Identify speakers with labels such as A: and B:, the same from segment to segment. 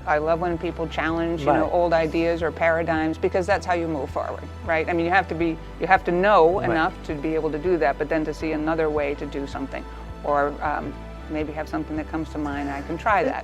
A: I love when people challenge, you know, old ideas or paradigms, because that's how you move forward, right? I mean, you have to know enough to be able to do that, but then to see another way to do something, or maybe have something that comes to mind, I can try that.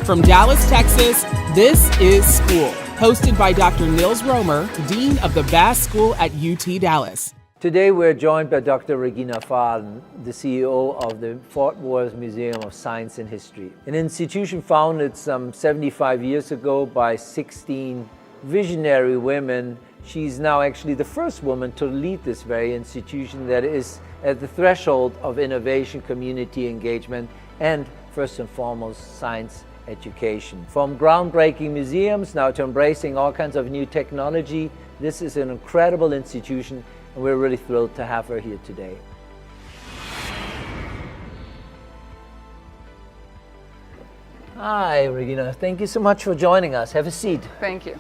B: From Dallas, Texas, this is Spool, hosted by Dr. Nils Roemer, Dean of the Bass School at UT Dallas.
C: Today we're joined by Dr. Regina Faden, the CEO of the Fort Worth Museum of Science and History, an institution founded some 75 years ago by 16 visionary women. She's now actually the first woman to lead this very institution that is at the threshold of innovation, community engagement, and first and foremost, science education. From groundbreaking museums now to embracing all kinds of new technology, this is an incredible institution, and we're really thrilled to have her here today. Hi, Regina. Thank you so much for joining us. Have a seat.
A: Thank you.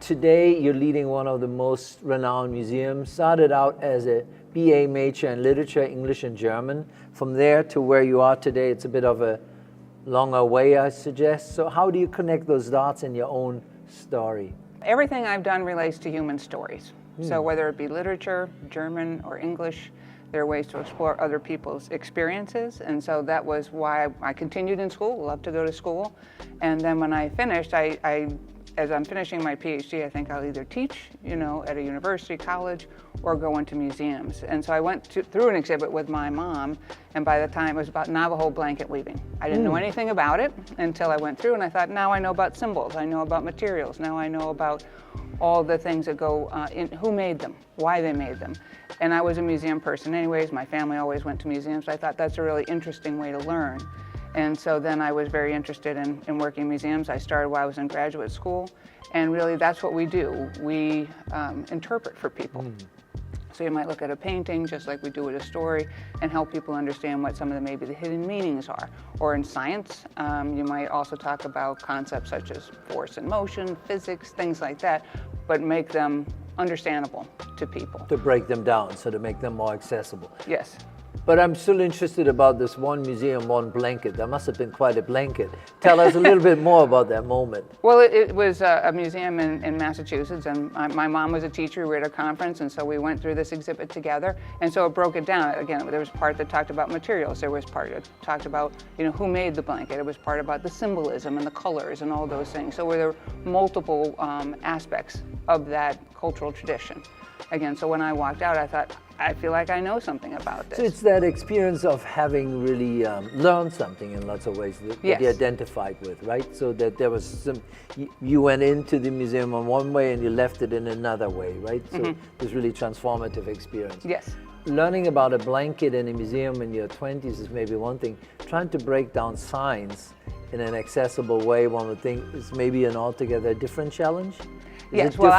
C: Today, you're leading one of the most renowned museums. Started out as a BA major in literature, English and German. From there to where you are today, it's a bit of a longer way, I suggest. So how do you connect those dots in your own story?
A: Everything I've done relates to human stories. So whether it be literature, German or English, there are ways to explore other people's experiences. And so that was why I continued in school, loved to go to school. And then when I finished, as I'm finishing my PhD, I think I'll either teach, you know, at a university, college, or go into museums. And so I went through an exhibit with my mom, and by the time it was about Navajo blanket weaving. I didn't know anything about it until I went through, and I thought, now I know about symbols, I know about materials, now I know about all the things that go in, who made them, why they made them. And I was a museum person anyways, my family always went to museums, so I thought that's a really interesting way to learn. And so then I was very interested in working in museums. I started while I was in graduate school, and really that's what we do. We interpret for people. So you might look at a painting, just like we do with a story, and help people understand what some of maybe the hidden meanings are. Or in science, you might also talk about concepts such as force and motion, physics, things like that, but make them understandable to people.
C: To break them down, so to make them more accessible.
A: Yes.
C: But I'm still interested about this one museum, one blanket. That must have been quite a blanket. Tell us a little bit more about that moment.
A: Well, it was a museum in Massachusetts, and my mom was a teacher. We were at a conference, and so we went through this exhibit together. And so it broke it down. Again, there was part that talked about materials. There was part that talked about, you know, who made the blanket. It was part about the symbolism and the colors and all those things. So there were multiple aspects of that cultural tradition. Again, so when I walked out, I thought, I feel like I know something about this.
C: So it's that experience of having really learned something in lots of ways that you identified with, right? So that there was some, you went into the museum in one way and you left it in another way, right? So it was really transformative experience.
A: Yes.
C: Learning about a blanket in a museum in your 20s is maybe one thing. Trying to break down science in an accessible way, one would think, is maybe an altogether different challenge.
A: Yes, well,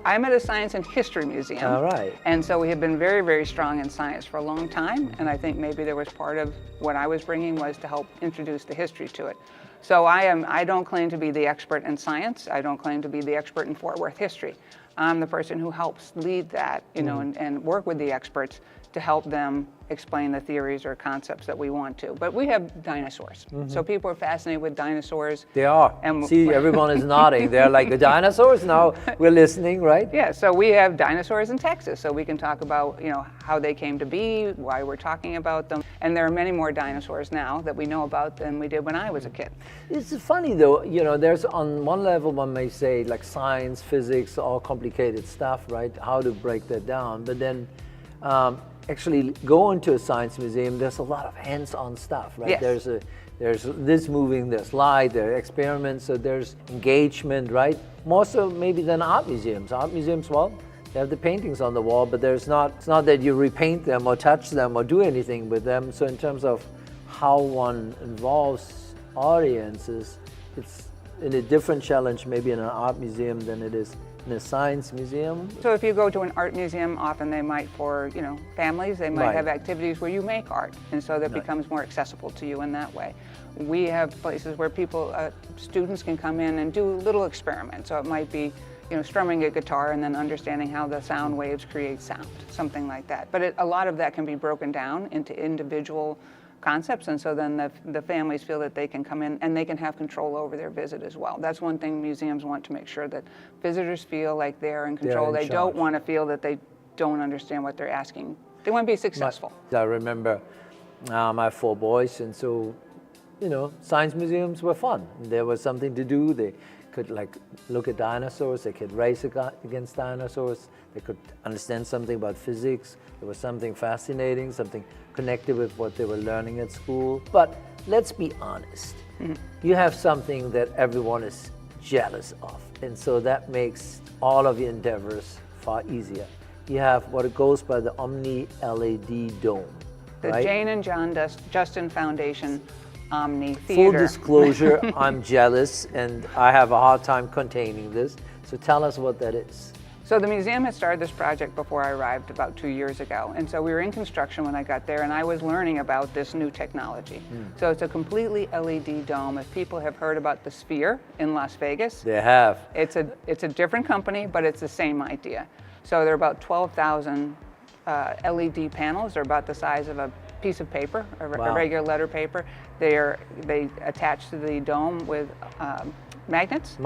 A: I'm at a science and history museum.
C: All right.
A: And so we have been very, very strong in science for a long time. And I think maybe there was part of what I was bringing was to help introduce the history to it. So I don't claim to be the expert in science. I don't claim to be the expert in Fort Worth history. I'm the person who helps lead that, you know, and work with the experts to help them explain the theories or concepts that we want to. But we have dinosaurs. So people are fascinated with dinosaurs.
C: They are. And see, everyone is nodding. They're like, the dinosaurs? Now we're listening, right?
A: Yeah, so we have dinosaurs in Texas. So we can talk about, you know, how they came to be, why we're talking about them. And there are many more dinosaurs now that we know about than we did when I was a kid. It's
C: funny though, you know, there's on one level one may say like science, physics, all complicated stuff, right? How to break that down. But then actually going to a science museum, there's a lot of hands-on stuff, right?
A: Yes.
C: There's this moving, there's light, there are experiments, so there's engagement, right? More so maybe than art museums. Art museums, well, they have the paintings on the wall, but it's not that you repaint them or touch them or do anything with them. So in terms of how one involves audiences, it's in a different challenge maybe in an art museum than it is in a science museum?
A: So if you go to an art museum, often they might, for families, they might
C: Right.
A: have activities where you make art, and so that
C: Right.
A: becomes more accessible to you in that way. We have places where people, students can come in and do little experiments. So it might be, strumming a guitar and then understanding how the sound waves create sound, something like that. But a lot of that can be broken down into individual concepts, and so then the families feel that they can come in and they can have control over their visit as well. That's one thing museums want to make sure, that visitors feel like they're in control.
C: in
A: They don't
C: charge.
A: want to feel that they don't understand what they're asking. They want to be successful.
C: I remember I have 4 boys, and so, science museums were fun. There was something to do. They could look at dinosaurs, they could race against dinosaurs, they could understand something about physics. There was something fascinating, something connected with what they were learning at school. But let's be honest, you have something that everyone is jealous of, and so that makes all of your endeavors far easier. You have what it goes by the Omni LED dome,
A: The
C: right?
A: Jane and John Justin Foundation Omni
C: Full
A: Theater.
C: disclosure, I'm jealous and I have a hard time containing this. So tell us what that is.
A: So the museum had started this project before I arrived about 2 years ago. And so we were in construction when I got there, and I was learning about this new technology. So it's a completely LED dome. If people have heard about the Sphere in Las Vegas,
C: They have.
A: it's a different company, but it's the same idea. So there are about 12,000 LED panels. They're about the size of a piece of paper, a
C: Wow.
A: regular letter paper. They attach to the dome with magnets,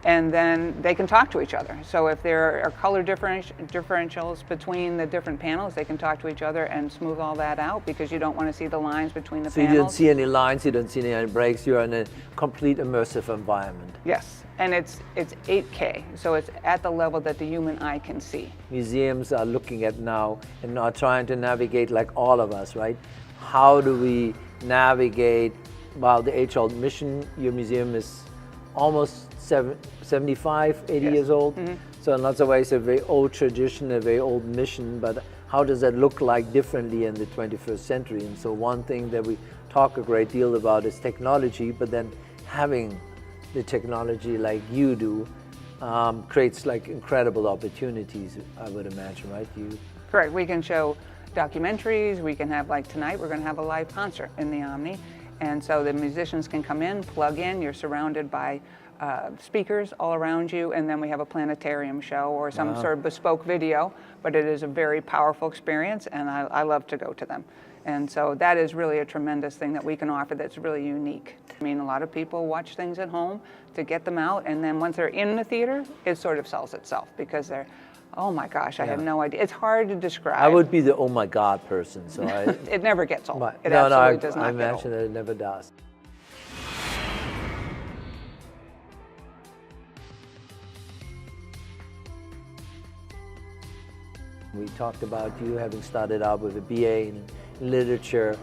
A: and then they can talk to each other. So if there are color differentials between the different panels, they can talk to each other and smooth all that out, because you don't want to see the lines between the
C: So you
A: panels.
C: don't see any lines, you don't see any breaks, you're in a complete immersive environment.
A: Yes, and it's 8K, so it's at the level that the human eye can see.
C: Museums are looking at now and are trying to navigate, like all of us, right? How do we navigate, the age-old mission? Your museum is almost 75, 80
A: Yes.
C: years old. So in lots of ways a very old tradition, a very old mission, but how does that look like differently in the 21st century? And so one thing that we talk a great deal about is technology, but then having the technology like you do creates incredible opportunities, I would imagine, right?
A: Correct, we can show documentaries, we can have, like tonight, we're going to have a live concert in the Omni. And so the musicians can come in, plug in, you're surrounded by speakers all around you, and then we have a planetarium show or some sort of bespoke video, but it is a very powerful experience, and I love to go to them. And so that is really a tremendous thing that we can offer that's really unique. I mean, a lot of people watch things at home to get them out, and then once they're in the theater, it sort of sells itself, because they're, oh my gosh, I had no idea. It's hard to describe.
C: I would be the oh my God person, so
A: It never gets old.
C: But,
A: It
C: no,
A: absolutely does
C: I
A: not get
C: imagine
A: old.
C: that it never does. We talked about you having started out with a BA in literature,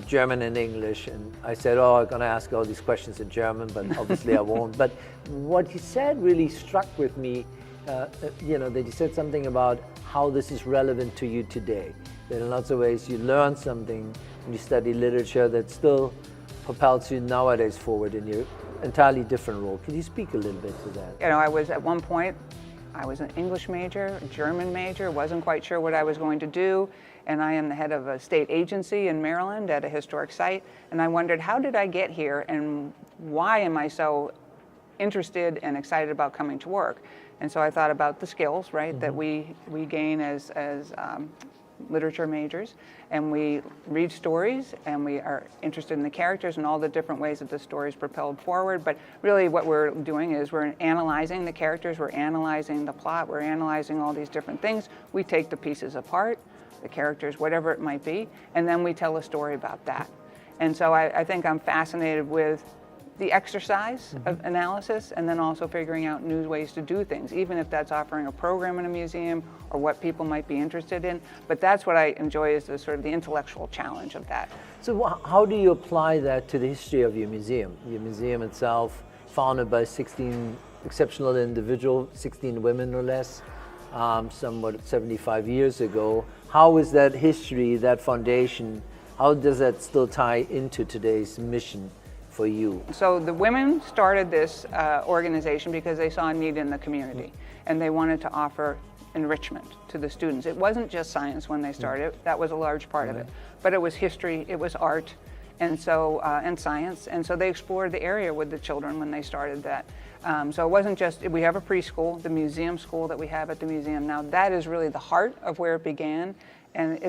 C: German and English, and I said, oh, I'm going to ask all these questions in German, but obviously I won't. But what you said really struck with me, that you said something about how this is relevant to you today. That in lots of ways you learn something when you study literature that still propels you nowadays forward in your entirely different role. Could you speak a little bit to that?
A: I was at one point, I was an English major, a German major, wasn't quite sure what I was going to do, and I am the head of a state agency in Maryland at a historic site, and I wondered, how did I get here, and why am I so interested and excited about coming to work? And so I thought about the skills, right, that we gain as literature majors, and we read stories, and we are interested in the characters and all the different ways that the story is propelled forward. But really what we're doing is we're analyzing the characters, we're analyzing the plot, we're analyzing all these different things. We take the pieces apart, the characters, whatever it might be, and then we tell a story about that. And so I think I'm fascinated with the exercise of analysis, and then also figuring out new ways to do things, even if that's offering a program in a museum or what people might be interested in. But that's what I enjoy, is the sort of the intellectual challenge of that.
C: So how do you apply that to the history of your museum? Your museum itself, founded by 16 exceptional individuals, 16 women or less, somewhat 75 years ago. How is that history, that foundation, how does that still tie into today's mission for you?
A: So the women started this organization because they saw a need in the community, and they wanted to offer enrichment to the students. It wasn't just science when they started, that was a large part of it, but it was history, it was art, and so and science, and so they explored the area with the children when they started that. So it wasn't just, we have a preschool, the museum school that we have at the museum now, that is really the heart of where it began, and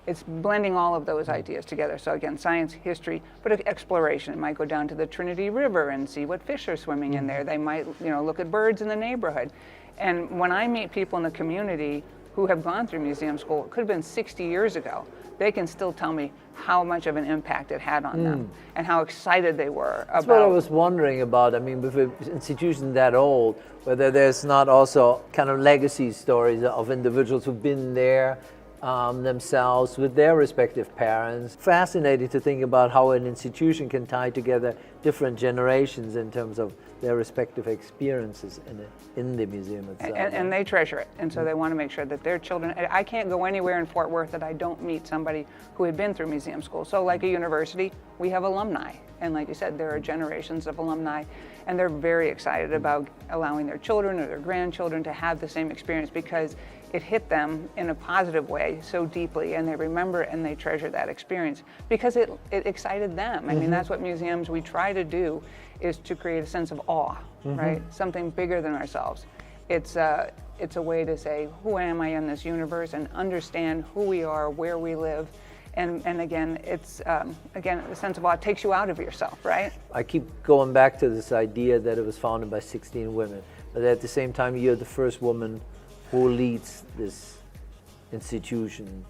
A: it's blending all of those ideas together. So again, science, history, but exploration. It might go down to the Trinity River and see what fish are swimming in there. They might, look at birds in the neighborhood. And when I meet people in the community who have gone through museum school, it could have been 60 years ago, they can still tell me how much of an impact it had on them and how excited they were about.
C: That's what I was wondering about. I mean, with an institution that old, whether there's not also kind of legacy stories of individuals who've been there themselves with their respective parents. Fascinating to think about how an institution can tie together different generations in terms of their respective experiences in the museum itself.
A: And they treasure it, and so they want to make sure that their children, I can't go anywhere in Fort Worth that I don't meet somebody who had been through museum school. So like a university, we have alumni, and like you said, there are generations of alumni, and they're very excited about allowing their children or their grandchildren to have the same experience because it hit them in a positive way so deeply, and they remember it and they treasure that experience because it excited them. I mean, that's what museums we try to do, is to create a sense of awe, right? Something bigger than ourselves. It's a way to say, who am I in this universe, and understand who we are, where we live. And again, it's again, the sense of awe takes you out of yourself, right?
C: I keep going back to this idea that it was founded by 16 women, but at the same time, you're the first woman who leads this institution.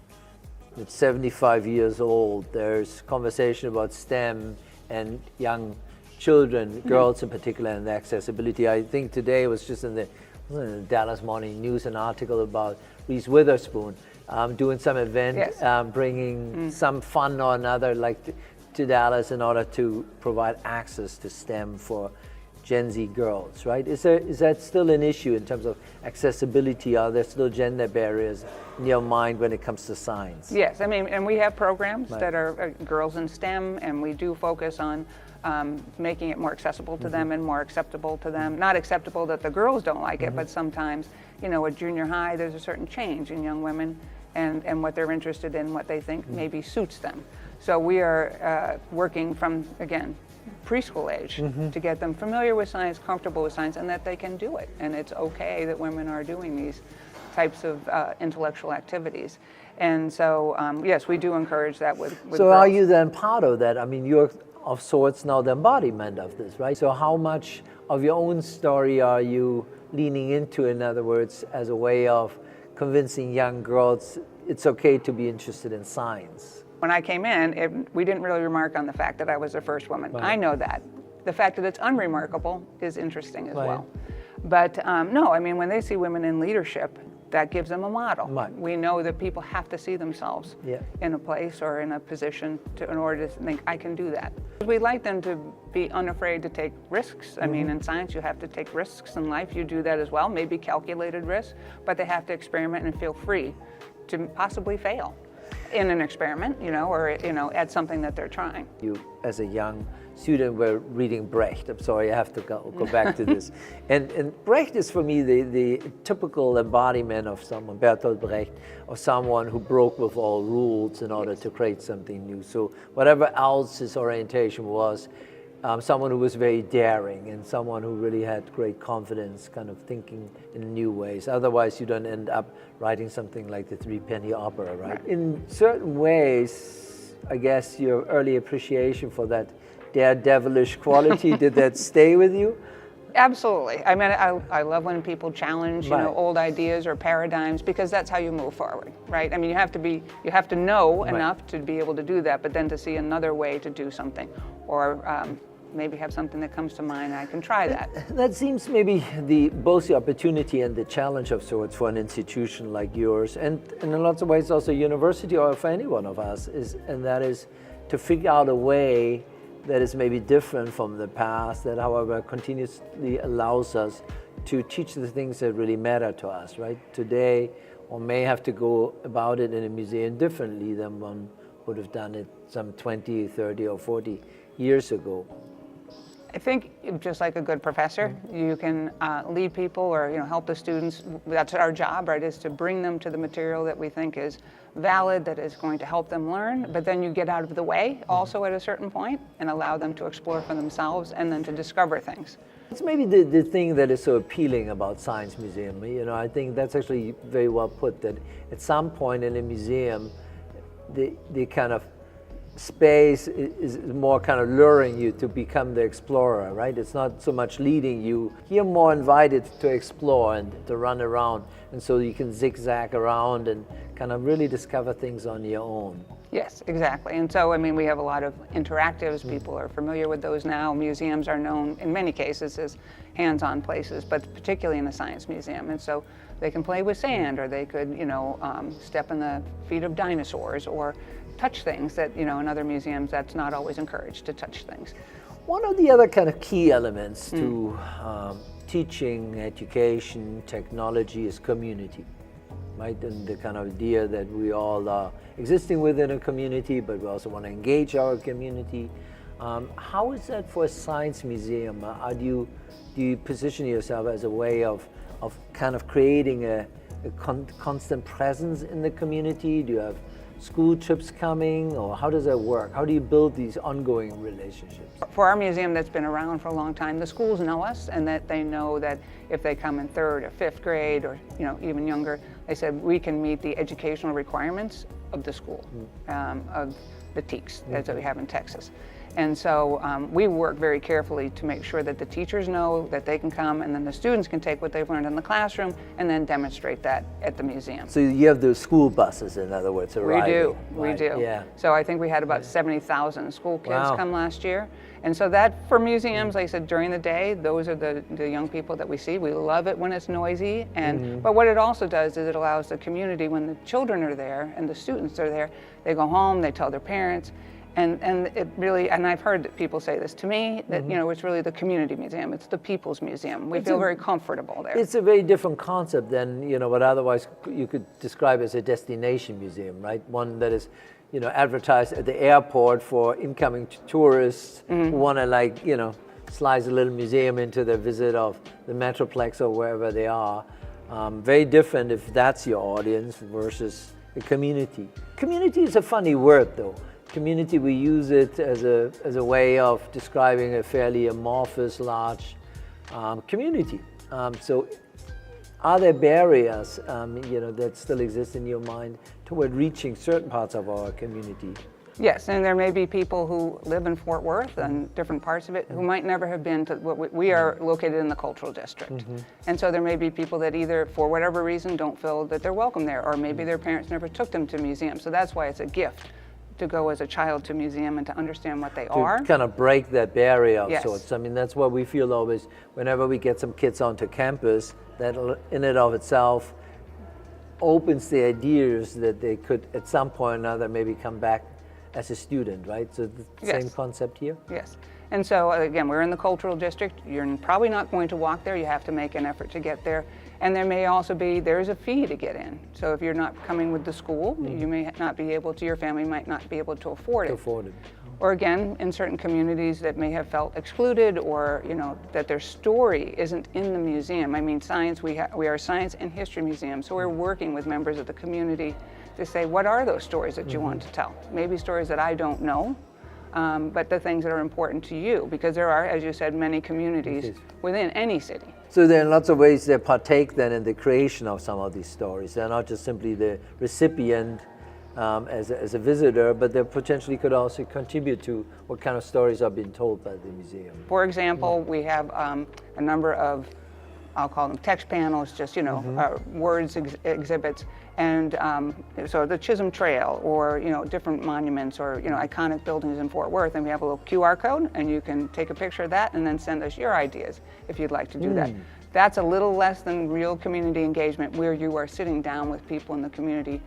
C: It's 75 years old. There's conversation about STEM and young children, girls in particular, and accessibility. I think today was just in the Dallas Morning News an article about Reese Witherspoon doing some event, bringing some fun or another to Dallas in order to provide access to STEM for Gen Z girls, right? Is that still an issue in terms of accessibility? Are there still gender barriers in your mind when it comes to science?
A: Yes, I mean, and we have programs that are girls in STEM, and we do focus on making it more accessible to them and more acceptable to them. Not acceptable that the girls don't like it, but sometimes, at junior high, there's a certain change in young women and what they're interested in, what they think maybe suits them. So we are working from, again, preschool age to get them familiar with science, comfortable with science, and that they can do it. And it's okay that women are doing these types of intellectual activities. And so, yes, we do encourage that with
C: So
A: girls.
C: are you then part of that? I mean, you're of sorts now the embodiment of this, right? So how much of your own story are you leaning into, in other words, as a way of convincing young girls it's okay to be interested in science?
A: When I came in, we didn't really remark on the fact that I was the first woman.
C: Right.
A: I know that. The fact that it's unremarkable is interesting as well. But no, I mean, when they see women in leadership, that gives them a model.
C: Right.
A: We know that people have to see themselves in a place or in a position in order to think, I can do that. We like them to be unafraid to take risks. I mean, in science, you have to take risks. In life, you do that as well, maybe calculated risks, but they have to experiment and feel free to possibly fail in an experiment, or at something that they're trying.
C: You, as a young student, were reading Brecht. I'm sorry, I have to go back to this. And Brecht is for me the typical embodiment of someone, Bertolt Brecht, of someone who broke with all rules in order to create something new. So whatever else his orientation was, someone who was very daring and someone who really had great confidence, kind of thinking in new ways. Otherwise, you don't end up writing something like the Three-Penny Opera, right? In certain ways, I guess your early appreciation for that daredevilish quality, did that stay with you?
A: Absolutely. I mean, I love when people challenge, old ideas or paradigms, because that's how you move forward, right? I mean, you have to know enough to be able to do that, but then to see another way to do something, or maybe have something that comes to mind, and I can try that.
C: That seems maybe both the opportunity and the challenge of sorts for an institution like yours, and in lots of ways also a university, or for any one of us, and that is to figure out a way that is maybe different from the past, that however continuously allows us to teach the things that really matter to us, right? Today, one may have to go about it in a museum differently than one would have done it some 20, 30, or 40 years ago?
A: I think just like a good professor, you can lead people or help the students. That's our job, right? Is to bring them to the material that we think is valid, that is going to help them learn. But then you get out of the way also at a certain point and allow them to explore for themselves and then to discover things.
C: It's maybe the thing that is so appealing about Science Museum. I think that's actually very well put, that at some point in a museum, the kind of space is more kind of luring you to become the explorer, right? It's not so much leading you. You're more invited to explore and to run around, and so you can zigzag around and kind of really discover things on your own.
A: Yes, exactly. And so, we have a lot of interactives. People are familiar with those now. Museums are known in many cases as hands-on places, but particularly in a science museum. And so they can play with sand, or they could, step in the feet of dinosaurs, or touch things that, in other museums, that's not always encouraged to touch things.
C: One of the other kind of key elements to teaching, education, technology is community, right? And the kind of idea that we all are existing within a community, but we also want to engage our community. How is that for a science museum? How do you position yourself as a way of kind of creating a constant presence in the community? Do you have school trips coming, or how does that work? How do you build these ongoing relationships?
A: For our museum that's been around for a long time, the schools know us, and that they know that if they come in 3rd or 5th grade, or even younger, they said we can meet the educational requirements of the school, of the TEKS, as we have in Texas. And so we work very carefully to make sure that the teachers know that they can come, and then the students can take what they've learned in the classroom and then demonstrate that at the museum.
C: So you have the school buses, in other words, arriving.
A: We do.
C: Yeah.
A: So I think we had about 70,000 school kids
C: Wow.
A: come last year. And so that, for museums, like I said, during the day, those are the young people that we see. We love it when it's noisy. But what it also does is it allows the community, when the children are there and the students are there, they go home, they tell their parents. And it really, and I've heard that people say this to me, that it's really the community museum, it's the people's museum. We feel very comfortable there.
C: It's a very different concept than what otherwise you could describe as a destination museum, right? One that is advertised at the airport for incoming tourists who want to slice a little museum into the visit of the Metroplex or wherever they are. Very different if that's your audience versus the community. Community is a funny word, though. Community, we use it as a way of describing a fairly amorphous, large community. So are there barriers that still exist in your mind toward reaching certain parts of our community?
A: Yes, and there may be people who live in Fort Worth and different parts of it who might never have been to what we are located in the cultural district. And so there may be people that either, for whatever reason, don't feel that they're welcome there, or maybe their parents never took them to museums. So that's why it's a gift to go as a child to a museum and to understand what they are.
C: To kind of break that barrier of
A: Yes.
C: sorts. That's what we feel always whenever we get some kids onto campus, that in and of itself opens the ideas that they could at some point or another maybe come back as a student, right? So the same concept here?
A: Yes. And so again, we're in the cultural district. You're probably not going to walk there. You have to make an effort to get there. And there may also be, there's a fee to get in. So if you're not coming with the school, you may not be able to, your family might not be able to afford it. Or again, in certain communities that may have felt excluded, or that their story isn't in the museum. Science, we are a science and history museum, so we're working with members of the community to say, what are those stories that you want to tell? Maybe stories that I don't know, but the things that are important to you, because there are, as you said, many communities within any city.
C: So there are lots of ways they partake then in the creation of some of these stories. They're not just simply the recipient as a visitor, but they potentially could also contribute to what kind of stories are being told by the museum.
A: For example, we have a number of, I'll call them text panels, just words exhibits, and so the Chisholm Trail, or different monuments, or iconic buildings in Fort Worth, and we have a little QR code, and you can take a picture of that and then send us your ideas if you'd like to do that. That's a little less than real community engagement, where you are sitting down with people in the community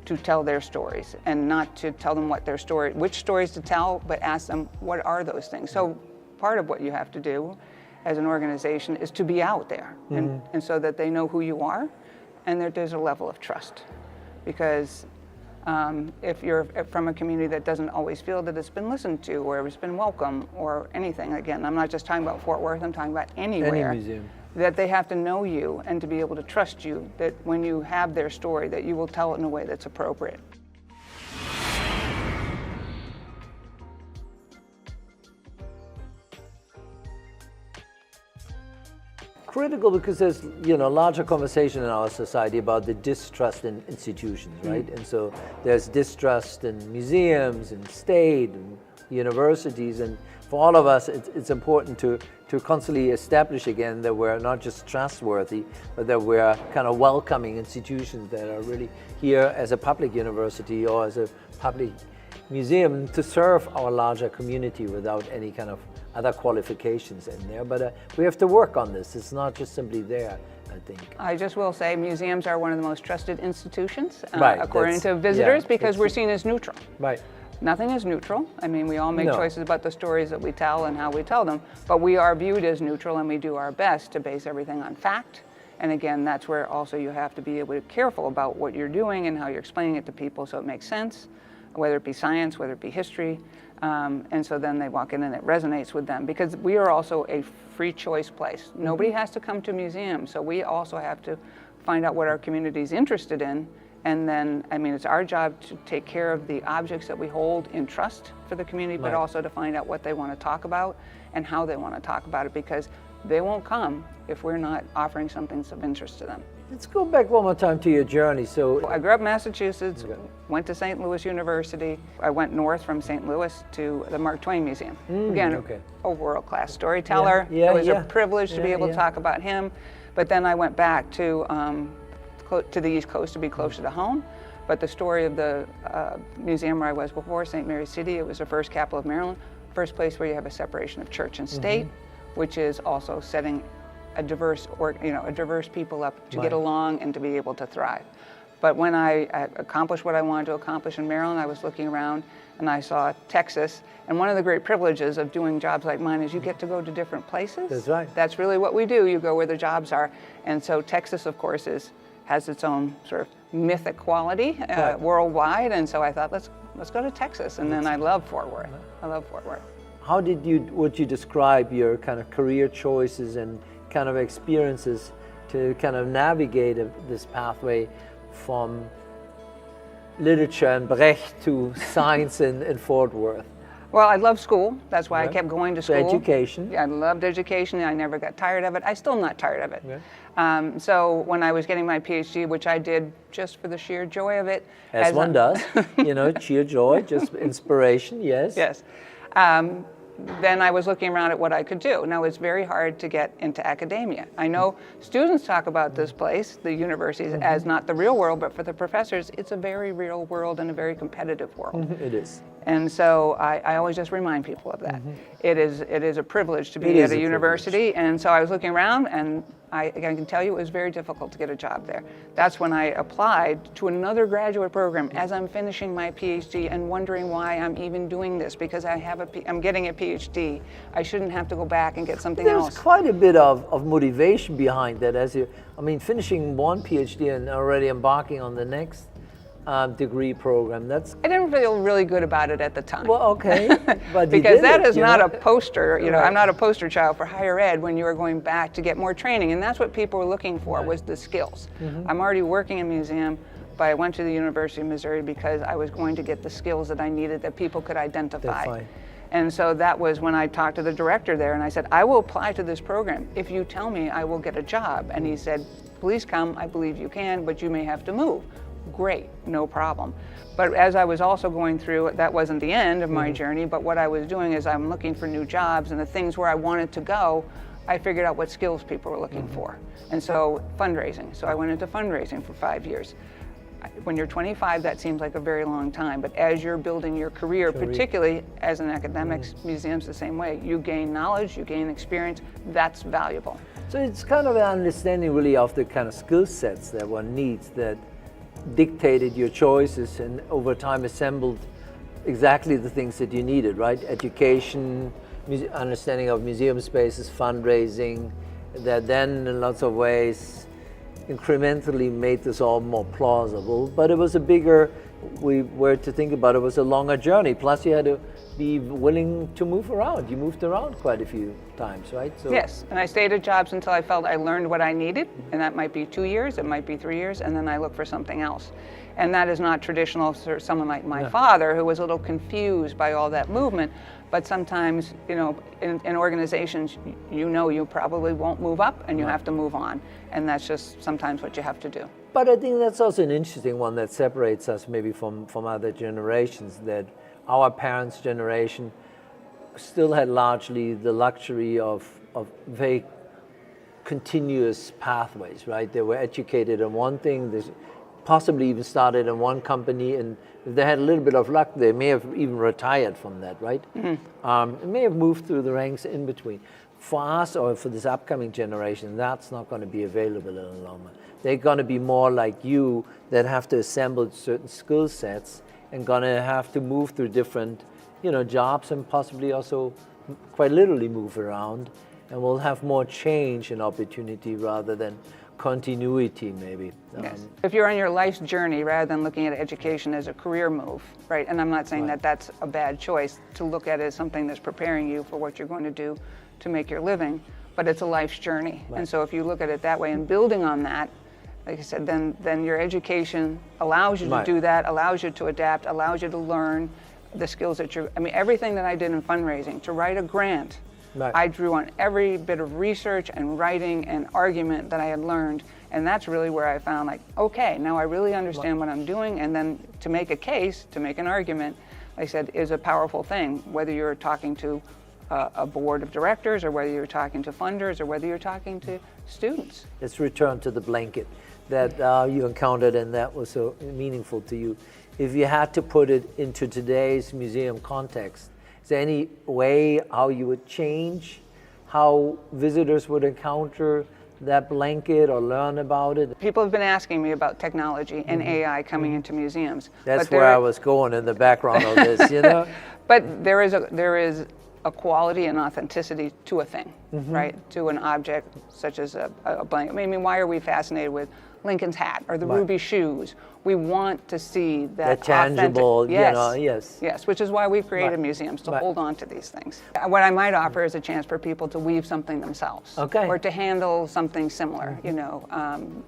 A: to tell their stories, and not to tell them which stories to tell, but ask them, what are those things? So part of what you have to do as an organization is to be out there, and so that they know who you are, and that there's a level of trust. Because If you're from a community that doesn't always feel that it's been listened to or it's been welcome or anything, again, I'm not just talking about Fort Worth, I'm talking about anywhere.
C: Any museum.
A: That they have to know you and to be able to trust you, that when you have their story, that you will tell it in a way that's appropriate.
C: Critical because there's larger conversation in our society about the distrust in institutions, right? And so there's distrust in museums and state and universities, and for all of us it's important to constantly establish again that we're not just trustworthy, but that we're kind of welcoming institutions that are really here as a public university or as a public museum to serve our larger community without any kind of other qualifications in there. But we have to work on this. It's not just simply there, I think.
A: I just will say museums are one of the most trusted institutions,
C: Right,
A: according to visitors,
C: yeah,
A: because we're seen as neutral.
C: Right.
A: Nothing is neutral. I mean, we all make
C: No.
A: choices about the stories that we tell and how we tell them, but we are viewed as neutral, and we do our best to base everything on fact. And again, that's where also you have to be able to be careful about what you're doing and how you're explaining it to people so it makes sense, whether it be science, whether it be history. And so then they walk in and it resonates with them, because we are also a free choice place. Nobody has to come to a museum, so we also have to find out what our community is interested in. And then, I mean, it's our job to take care of the objects that we hold in trust for the community, but
C: Right.
A: also to find out what they want to talk about and how they want to talk about it, because they won't come if we're not offering something of interest to them.
C: Let's go back one more time to your journey. So
A: I grew up in Massachusetts,
C: Okay.
A: went to St. Louis University. I went north from St. Louis to the Mark Twain Museum. Again,
C: okay.
A: a world-class storyteller.
C: Yeah,
A: It was
C: yeah.
A: a privilege to be
C: Yeah,
A: able
C: yeah.
A: to talk about him. But then I went back to the East Coast to be closer to home. But the story of the museum where I was before, St. Mary's City, it was the first capital of Maryland, first place where you have a separation of church and state, which is also setting a diverse people up to
C: Right.
A: get along and to be able to thrive. But when I accomplished what I wanted to accomplish in Maryland, I was looking around and I saw Texas. And one of the great privileges of doing jobs like mine is you get to go to different places.
C: That's right.
A: That's really what we do. You go where the jobs are. And so Texas, of course, has its own sort of mythic quality
C: Right.
A: worldwide. And so I thought, let's go to Texas. And then I love Fort Worth. I love Fort Worth.
C: how would you describe your kind of career choices and kind of experiences to kind of navigate this pathway from literature and Brecht to science in Fort Worth?
A: Well, I love school. That's why I
C: Yeah.
A: kept going to
C: So
A: school.
C: education.
A: Yeah, I loved education. I never got tired of it. I'm still not tired of it.
C: Yeah.
A: So when I was getting my PhD, which I did just for the sheer joy of it.
C: As one does, cheer, joy, just inspiration, yes.
A: Yes. Then I was looking around at what I could do. Now, it's very hard to get into academia. I know students talk about this place, the universities, as not the real world, but for the professors, it's a very real world and a very competitive world.
C: It is.
A: And so I always just remind people of that. It is a privilege to
C: It
A: be
C: is
A: at a
C: a
A: university. And so I was looking around, and I can tell you it was very difficult to get a job there. That's when I applied to another graduate program as I'm finishing my PhD and wondering why I'm even doing this, because I'm getting a PhD. I shouldn't have to go back and get something
C: There's
A: else.
C: quite a bit of motivation behind that finishing one PhD and already embarking on the next degree program.
A: I didn't feel really good about it at the time.
C: Well, okay, but you
A: because
C: did
A: that
C: it,
A: is
C: you
A: not
C: know?
A: a poster,
C: Right.
A: I'm not a poster child for higher ed when you are going back to get more training, and that's what people were looking for, was the skills. I'm already working in a museum, but I went to the University of Missouri because I was going to get the skills that I needed that people could identify.
C: That's fine.
A: And so that was when I talked to the director there, and I said, I will apply to this program if you tell me I will get a job. And he said, please come, I believe you can, but you may have to move. Great, no problem. But as I was also going through, that wasn't the end of my journey, but what I was doing is I'm looking for new jobs and the things where I wanted to go, I figured out what skills people were looking for. And so fundraising. So I went into fundraising for 5 years. When you're 25, that seems like a very long time, but as you're building your career, particularly as an academic, museums the same way, you gain knowledge, you gain experience, that's valuable.
C: So it's kind of an understanding really of the kind of skill sets that one needs that dictated your choices and over time assembled exactly the things that you needed, right? Education, understanding of museum spaces, fundraising, that then in lots of ways incrementally made this all more plausible. But it was a bigger we were to think about it, was a longer journey. Plus, you had to be willing to move around. You moved around quite a few times, right? So
A: Yes, and I stayed at jobs until I felt I learned what I needed, and that might be 2 years, it might be 3 years, and then I look for something else. And that is not traditional for someone like my father, who was a little confused by all that movement. But sometimes, you know, in organizations, you probably won't move up, and you have to move on. And that's just sometimes what you have to do.
C: But I think that's also an interesting one that separates us maybe from other generations, that our parents' generation still had largely the luxury of very continuous pathways, right? They were educated in one thing, they possibly even started in one company, and if they had a little bit of luck, they may have even retired from that, right? Mm-hmm. May have moved through the ranks in between. For us, or for this upcoming generation, that's not going to be available any longer. They're going to be more like you, that have to assemble certain skill sets and going to have to move through different, you know, jobs, and possibly also quite literally move around, and we'll have more change and opportunity rather than continuity, maybe.
A: Yes. If you're on your life's journey, rather than looking at education as a career move, right? And I'm not saying that that's a bad choice, to look at it as something that's preparing you for what you're going to do to make your living, but it's a life's journey. Right. And so if you look at it that way and building on that, like I said, then your education allows you to do that, allows you to adapt, allows you to learn the skills that I mean, everything that I did in fundraising, to write a grant, I drew on every bit of research and writing and argument that I had learned, and that's really where I found, like, okay, now I really understand what I'm doing. And then to make a case, to make an argument, like I said, is a powerful thing, whether you're talking to a board of directors, or whether you're talking to funders, or whether you're talking to students.
C: Let's return to the blanket that you encountered and that was so meaningful to you. If you had to put it into today's museum context, is there any way how you would change how visitors would encounter that blanket or learn about it?
A: People have been asking me about technology and AI coming into museums.
C: That's where I was going in the background of this, you know?
A: But there is a quality and authenticity to a thing, right? To an object such as a blanket. I mean, why are we fascinated with Lincoln's hat or the ruby shoes? We want to see that
C: tangible,
A: authentic, yes,
C: you know, yes.
A: Yes, which is why we've created museums, to hold on to these things. What I might offer is a chance for people to weave something themselves, or to handle something similar, you know,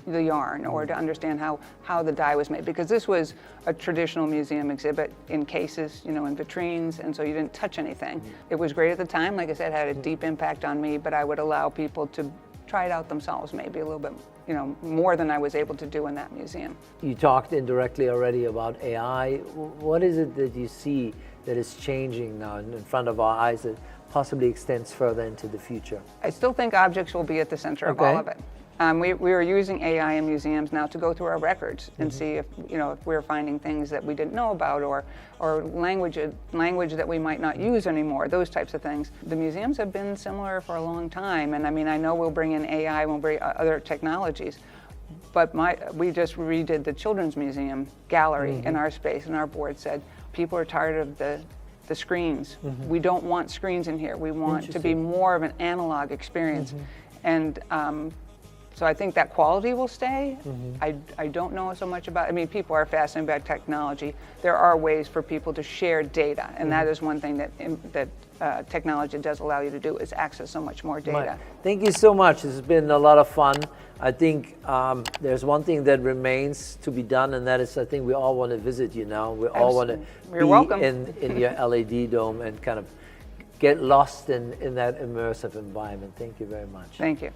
A: the yarn, or to understand how the dye was made. Because this was a traditional museum exhibit in cases, you know, in vitrines, and so you didn't touch anything. It was great at the time, like I said, had a deep impact on me, but I would allow people to try it out themselves, maybe a little bit, you know, more than I was able to do in that museum.
C: You talked indirectly already about AI. What is it that you see that is changing now in front of our eyes that possibly extends further into the future?
A: I still think objects will be at the center of all of it. We are using AI in museums now to go through our records and see if, you know, if we're finding things that we didn't know about, or language that we might not use anymore, those types of things. The museums have been similar for a long time, and I mean, I know we'll bring in AI, we'll bring other technologies, but we just redid the Children's Museum gallery in our space, and our board said, people are tired of the screens. We don't want screens in here. We want to be more of an analog experience. And so I think that quality will stay. I don't know so much about, I mean, people are fascinated by technology. There are ways for people to share data, and that is one thing that technology does allow you to do, is access so much more data.
C: Right. Thank you so much. This has been a lot of fun. I think there's one thing that remains to be done, and that is, I think we all want to visit you now. We all want to be in your LED dome and kind of get lost in that immersive environment. Thank you very much.
A: Thank you.